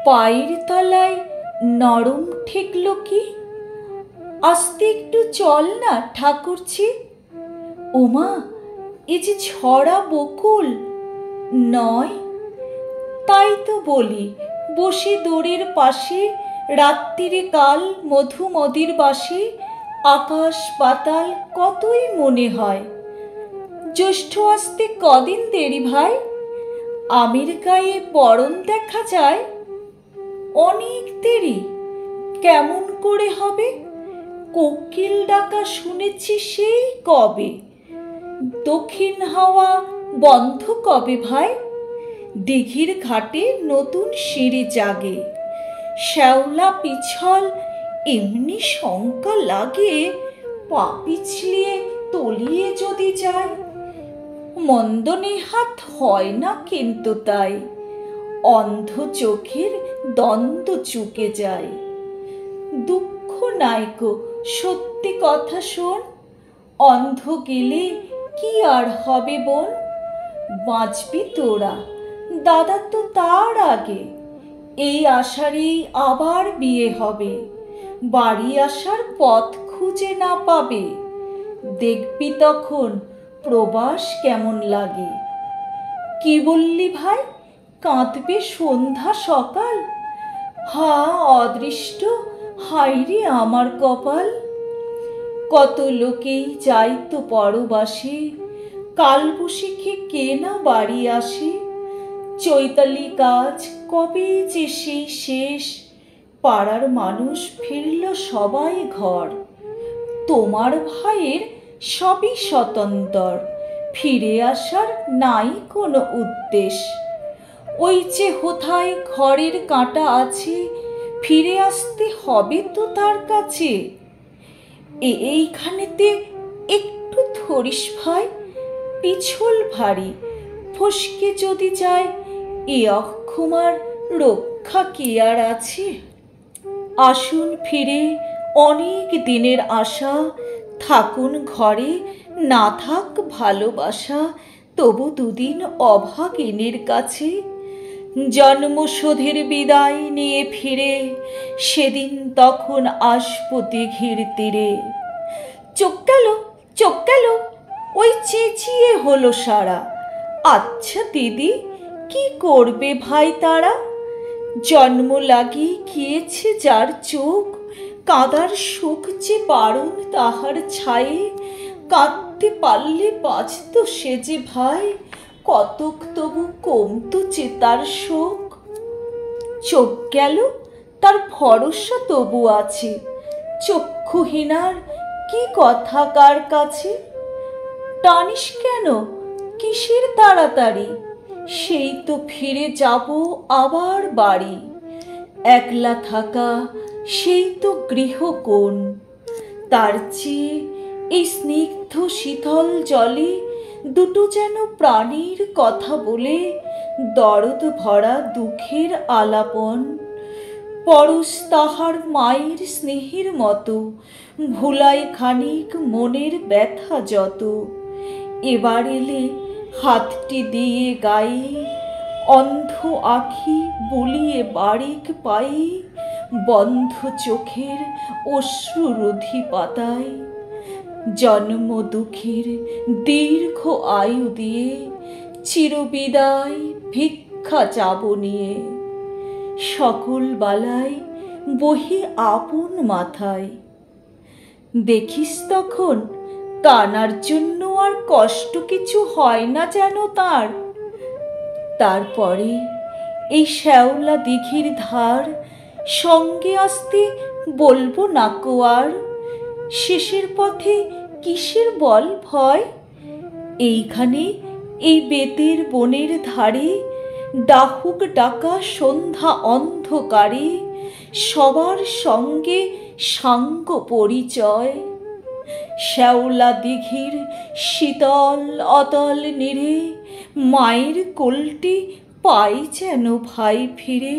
পায়ের তলায় নরম ঠেকল কি? আস্তে একটু চল না ঠাকুরছি। ওমা, এ যে ঝরা বকুল নয়? তাই তো বলি, বসে দোরের পাশে রাত্রিরে কাল মধুমদির বাসে আকাশ পাতাল কতই মনে হয়। জ্যৈষ্ঠ আসতে কদিন দেরি ভাই, আমের গায়ে বরণ দেখা যায়। অনেক দেরি কেমন করে হবে? কোকিল ডাকা শুনেছি সেই কবে। দক্ষিণ হাওয়া বন্ধ কবে ভাই? দিঘির ঘাটে নতুন সিঁড়ি জাগে। শ্যাওলা পিছল এমনি শঙ্কা লাগে, পা পিছলিয়ে তলিয়ে যদি যায়। মন্দ নেহাত হয় না কিন্তু তাই, অন্ধ চোখের দ্বন্দ্ব চুকে যায়। দুঃখ নাইকো, সত্যি কথা শোন, অন্ধ গেলে কি আর হবে বোন? বাঁচবি তোরা, দাদা তো তার আগে। এই আষাঢ়েই আবার বিয়ে হবে, বাড়ি আসার পথ খুঁজে না পাবে। দেখবি তখন প্রবাস কেমন লাগে। কি বললি ভাই, কাঁদবে সন্ধ্যা সকাল? হা অদৃষ্ট, হায়রে আমার কপাল। কত লোকেই যাইতো পরবাসে, কালবৈশাখে কে না বাড়ি আসে। চৈতালি কাজ কবে যে সেই শেষ, পাড়ার মানুষ ফিরল সবাই ঘর। তোমার ভাইয়ের সবই স্বতন্ত্র, ফিরে আসার নাই কোনো উদ্দেশ্য। ওই যে হোথায় ঘরের কাঁটা আছে, ফিরে আসতে হবে তো তার কাছে। এইখানেতে একটু ধরিস ভাই, পিছল ভারী, ফসকে যদি যায় এ অক্ষমার রক্ষা কি আর আছে? আসুন ফিরে অনেক দিনের আশা, থাকুন ঘরে না থাক ভালোবাসা, তবু দুদিন অভাগিনীর কাছে। জন্মশোধের বিদায় নিয়ে ফিরে, সেদিন তখন আসবো দিঘির তীরে। চোখ গেল, চোখ গেল, ওই চেঁচিয়ে হলো সারা। আচ্ছা দিদি, কি করবে ভাই তারা? জন্ম লাগি গিয়েছে যার চোখ, কাঁদার সুখ যে বারণ তাহার ছায়ে। কাঁদতে পারলে বাঁচত সে যে ভাই, কতক তবু কমতো যে তার শোক। চোখ গেল, তার ভরসা তবু আছে, চক্ষুহীনার কি কথা কার কাছে? টানিস কেন, কিসের তাড়াতাড়ি? সেই তো ফিরে যাব আবার বাড়ি। একলা থাকা সেই তো গৃহ কোণ, তার চেয়ে এই স্নিগ্ধ শীতল জলে দুটো যেন প্রাণীর কথা বলে, দরদ ভরা দুঃখের আলাপন। পরশ তাহার মায়ের স্নেহের মতো, ভুলাই খানিক মনের ব্যথা যত। এবার এলে হাতটি দিয়ে গায়ে, অন্ধ আখি বলিয়ে বারেক পায়ে, বন্ধ চোখের অশ্রুরোধী পাতায়। জন্ম দুঃখের দীর্ঘ আয়ু দিয়ে, চিরবিদায় ভিক্ষা চাব নিয়ে। সকল বালাই বহি আপন মাথায়। দেখিস তখন কানার জন্য আর কষ্ট কিছু হয় না যেন তার। তারপরে এই শ্যাওলা দিঘির ধার, সঙ্গে আসতে বলবো না কো আর। শেষের পথে কিসের বল ভয়? এইখানে এই বেতের বনের ধারে, ডাহুক ডাকা সন্ধ্যা অন্ধকারে, সবার সঙ্গে সাঙ্গ পরিচয়। শ্যাওলা দিঘির শীতল অতল নীরে, মায়ের কোলটি পাই যেন ভাই ফিরে।